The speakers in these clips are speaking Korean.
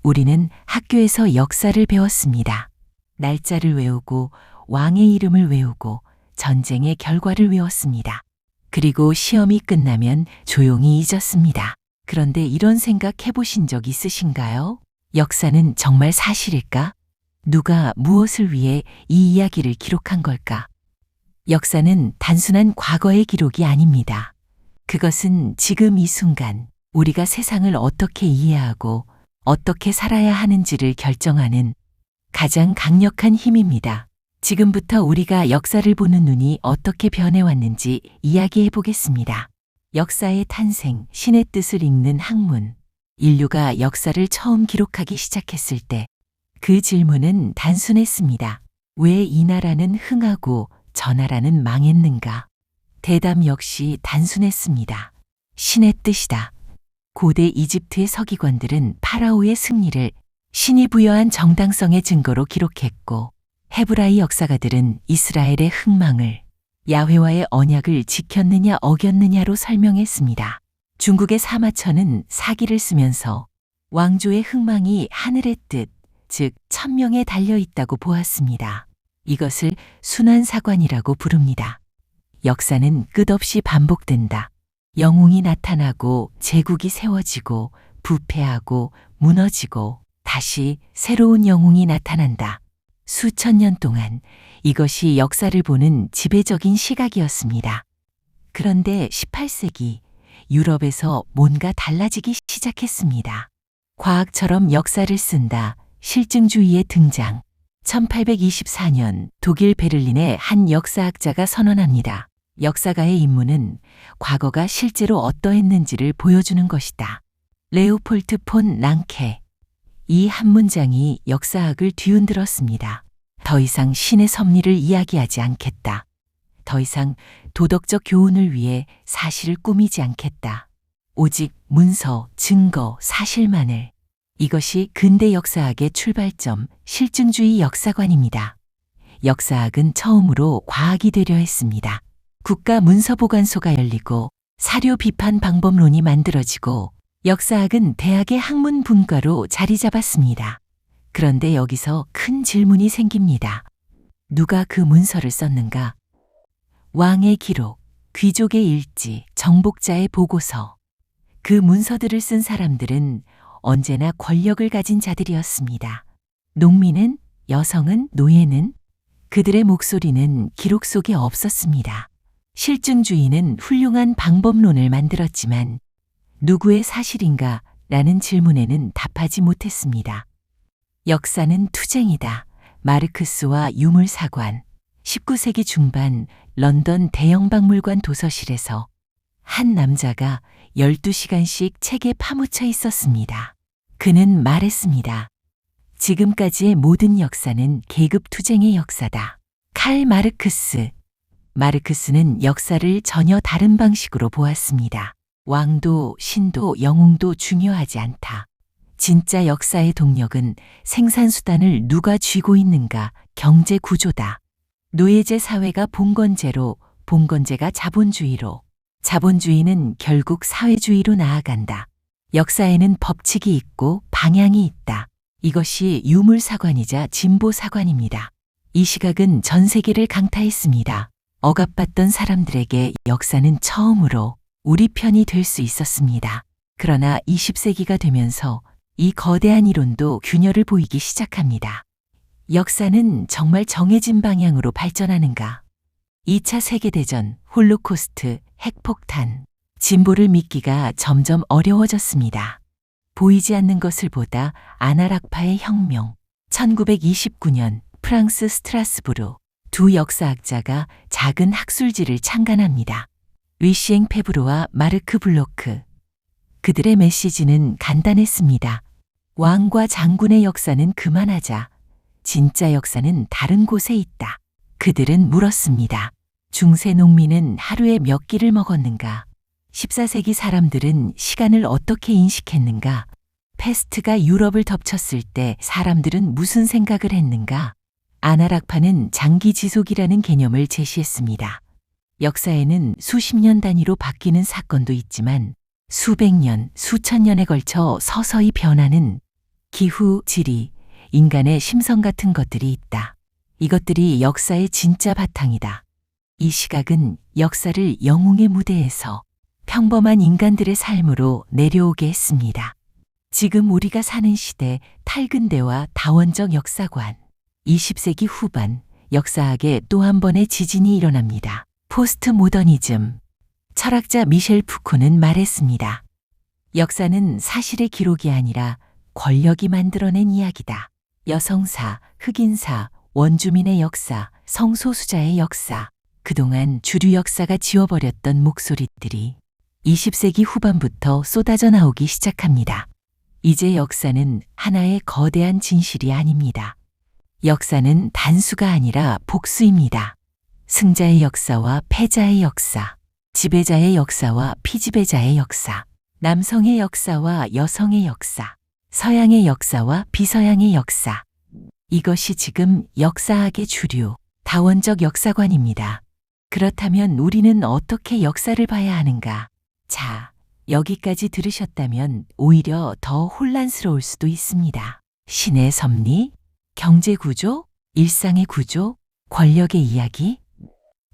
우리는 학교에서 역사를 배웠습니다. 날짜를 외우고 왕의 이름을 외우고 전쟁의 결과를 외웠습니다. 그리고 시험이 끝나면 조용히 잊었습니다. 그런데 이런 생각 해보신 적 있으신가요? 역사는 정말 사실일까? 누가 무엇을 위해 이 이야기를 기록한 걸까? 역사는 단순한 과거의 기록이 아닙니다. 그것은 지금 이 순간 우리가 세상을 어떻게 이해하고 어떻게 살아야 하는지를 결정하는 가장 강력한 힘입니다. 지금부터 우리가 역사를 보는 눈이 어떻게 변해왔는지 이야기해 보겠습니다. 역사의 탄생, 신의 뜻을 읽는 학문. 인류가 역사를 처음 기록하기 시작했을 때 그 질문은 단순했습니다. 왜 이 나라는 흥하고 저 나라는 망했는가? 대답 역시 단순했습니다. 신의 뜻이다. 고대 이집트의 서기관들은 파라오의 승리를 신이 부여한 정당성의 증거로 기록했고, 헤브라이 역사가들은 이스라엘의 흥망을 야훼와의 언약을 지켰느냐 어겼느냐로 설명했습니다. 중국의 사마천은 사기를 쓰면서 왕조의 흥망이 하늘의 뜻, 즉 천명에 달려 있다고 보았습니다. 이것을 순환사관이라고 부릅니다. 역사는 끝없이 반복된다. 영웅이 나타나고 제국이 세워지고 부패하고 무너지고 다시 새로운 영웅이 나타난다. 수천 년 동안 이것이 역사를 보는 지배적인 시각이었습니다. 그런데 18세기 유럽에서 뭔가 달라지기 시작했습니다. 과학처럼 역사를 쓴다. 실증주의의 등장. 1824년 독일 베를린의 한 역사학자가 선언합니다. 역사가의 임무는 과거가 실제로 어떠했는지를 보여주는 것이다. 레오폴트 폰 랑케. 이 한 문장이 역사학을 뒤흔들었습니다. 더 이상 신의 섭리를 이야기하지 않겠다. 더 이상 도덕적 교훈을 위해 사실을 꾸미지 않겠다. 오직 문서, 증거, 사실만을. 이것이 근대 역사학의 출발점, 실증주의 역사관입니다. 역사학은 처음으로 과학이 되려 했습니다. 국가문서보관소가 열리고 사료 비판 방법론이 만들어지고 역사학은 대학의 학문 분과로 자리 잡았습니다. 그런데 여기서 큰 질문이 생깁니다. 누가 그 문서를 썼는가? 왕의 기록, 귀족의 일지, 정복자의 보고서. 그 문서들을 쓴 사람들은 언제나 권력을 가진 자들이었습니다. 농민은, 여성은, 노예는 그들의 목소리는 기록 속에 없었습니다. 실증주의는 훌륭한 방법론을 만들었지만 누구의 사실인가? 라는 질문에는 답하지 못했습니다. 역사는 투쟁이다. 마르크스와 유물사관. 19세기 중반 런던 대형박물관 도서실에서 한 남자가 12시간씩 책에 파묻혀 있었습니다. 그는 말했습니다. 지금까지의 모든 역사는 계급투쟁의 역사다. 칼 마르크스. 마르크스는 역사를 전혀 다른 방식으로 보았습니다. 왕도, 신도, 영웅도 중요하지 않다. 진짜 역사의 동력은 생산수단을 누가 쥐고 있는가, 경제 구조다. 노예제 사회가 봉건제로, 봉건제가 자본주의로, 자본주의는 결국 사회주의로 나아간다. 역사에는 법칙이 있고 방향이 있다. 이것이 유물사관이자 진보사관입니다. 이 시각은 전 세계를 강타했습니다. 억압받던 사람들에게 역사는 처음으로 우리 편이 될 수 있었습니다. 그러나 20세기가 되면서 이 거대한 이론도 균열을 보이기 시작합니다. 역사는 정말 정해진 방향으로 발전하는가? 2차 세계대전, 홀로코스트, 핵폭탄, 진보를 믿기가 점점 어려워졌습니다. 보이지 않는 것을 보다 아나락파의 혁명. 1929년 프랑스 스트라스부르 두 역사학자가 작은 학술지를 창간합니다. 루시엥 페브로와 마르크 블로크. 그들의 메시지는 간단했습니다. 왕과 장군의 역사는 그만하자. 진짜 역사는 다른 곳에 있다. 그들은 물었습니다. 중세 농민은 하루에 몇 끼를 먹었는가? 14세기 사람들은 시간을 어떻게 인식했는가? 패스트가 유럽을 덮쳤을 때 사람들은 무슨 생각을 했는가? 아나락파는 장기 지속이라는 개념을 제시했습니다. 역사에는 수십 년 단위로 바뀌는 사건도 있지만 수백 년, 수천 년에 걸쳐 서서히 변하는 기후, 지리, 인간의 심성 같은 것들이 있다. 이것들이 역사의 진짜 바탕이다. 이 시각은 역사를 영웅의 무대에서 평범한 인간들의 삶으로 내려오게 했습니다. 지금 우리가 사는 시대 탈근대와 다원적 역사관, 20세기 후반 역사학에 또 한 번의 지진이 일어납니다. 포스트 모더니즘. 철학자 미셸 푸코는 말했습니다. 역사는 사실의 기록이 아니라 권력이 만들어낸 이야기다. 여성사, 흑인사, 원주민의 역사, 성소수자의 역사, 그동안 주류 역사가 지워버렸던 목소리들이 20세기 후반부터 쏟아져 나오기 시작합니다. 이제 역사는 하나의 거대한 진실이 아닙니다. 역사는 단수가 아니라 복수입니다. 승자의 역사와 패자의 역사, 지배자의 역사와 피지배자의 역사, 남성의 역사와 여성의 역사, 서양의 역사와 비서양의 역사. 이것이 지금 역사학의 주류, 다원적 역사관입니다. 그렇다면 우리는 어떻게 역사를 봐야 하는가? 자, 여기까지 들으셨다면 오히려 더 혼란스러울 수도 있습니다. 신의 섭리, 경제 구조, 일상의 구조, 권력의 이야기?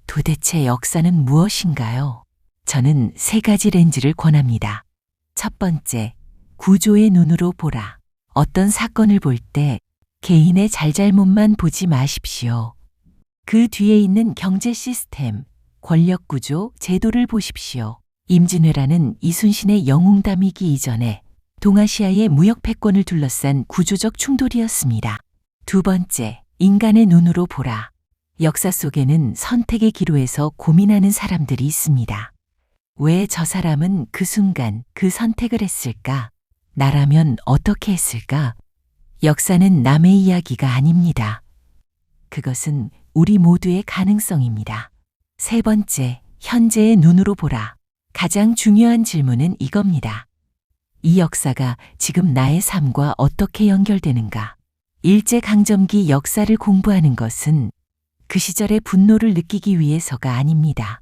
도대체 역사는 무엇인가요? 저는 세 가지 렌즈를 권합니다. 첫 번째, 구조의 눈으로 보라. 어떤 사건을 볼 때 개인의 잘잘못만 보지 마십시오. 그 뒤에 있는 경제 시스템, 권력 구조, 제도를 보십시오. 임진왜란은 이순신의 영웅담이기 이전에 동아시아의 무역 패권을 둘러싼 구조적 충돌이었습니다. 두 번째, 인간의 눈으로 보라. 역사 속에는 선택의 기로에서 고민하는 사람들이 있습니다. 왜 저 사람은 그 순간 그 선택을 했을까? 나라면 어떻게 했을까? 역사는 남의 이야기가 아닙니다. 그것은 우리 모두의 가능성입니다. 세 번째, 현재의 눈으로 보라. 가장 중요한 질문은 이겁니다. 이 역사가 지금 나의 삶과 어떻게 연결되는가? 일제강점기 역사를 공부하는 것은 그 시절의 분노를 느끼기 위해서가 아닙니다.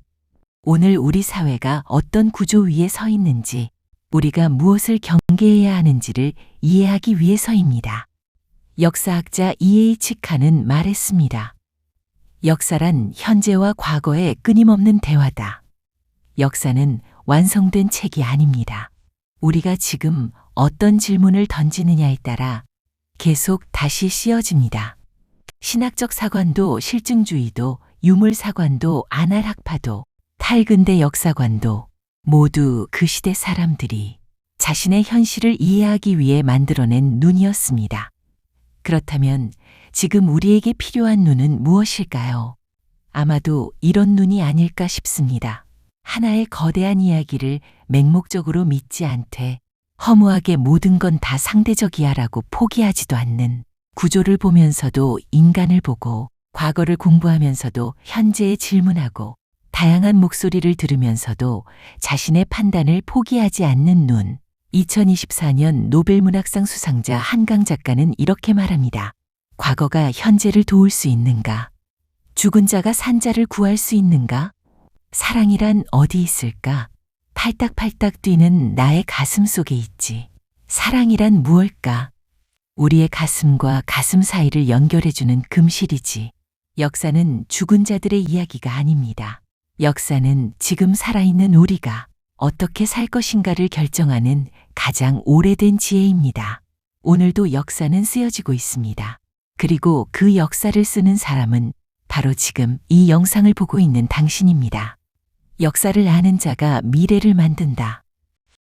오늘 우리 사회가 어떤 구조 위에 서 있는지, 우리가 무엇을 경계해야 하는지를 이해하기 위해서입니다. 역사학자 E.H. 칸은 말했습니다. 역사란 현재와 과거의 끊임없는 대화다. 역사는 완성된 책이 아닙니다. 우리가 지금 어떤 질문을 던지느냐에 따라 계속 다시 씌어집니다. 신학적 사관도 실증주의도 유물 사관도 아날학파도 탈근대 역사관도 모두 그 시대 사람들이 자신의 현실을 이해하기 위해 만들어낸 눈이었습니다. 그렇다면 지금 우리에게 필요한 눈은 무엇일까요? 아마도 이런 눈이 아닐까 싶습니다. 하나의 거대한 이야기를 맹목적으로 믿지 않되 허무하게 모든 건 다 상대적이야라고 포기하지도 않는, 구조를 보면서도 인간을 보고 과거를 공부하면서도 현재에 질문하고 다양한 목소리를 들으면서도 자신의 판단을 포기하지 않는 눈. 2024년 노벨문학상 수상자 한강 작가는 이렇게 말합니다. 과거가 현재를 도울 수 있는가? 죽은 자가 산 자를 구할 수 있는가? 사랑이란 어디 있을까? 팔딱팔딱 뛰는 나의 가슴 속에 있지. 사랑이란 무엇일까? 우리의 가슴과 가슴 사이를 연결해주는 금실이지. 역사는 죽은 자들의 이야기가 아닙니다. 역사는 지금 살아있는 우리가 어떻게 살 것인가를 결정하는 가장 오래된 지혜입니다. 오늘도 역사는 쓰여지고 있습니다. 그리고 그 역사를 쓰는 사람은 바로 지금 이 영상을 보고 있는 당신입니다. 역사를 아는 자가 미래를 만든다.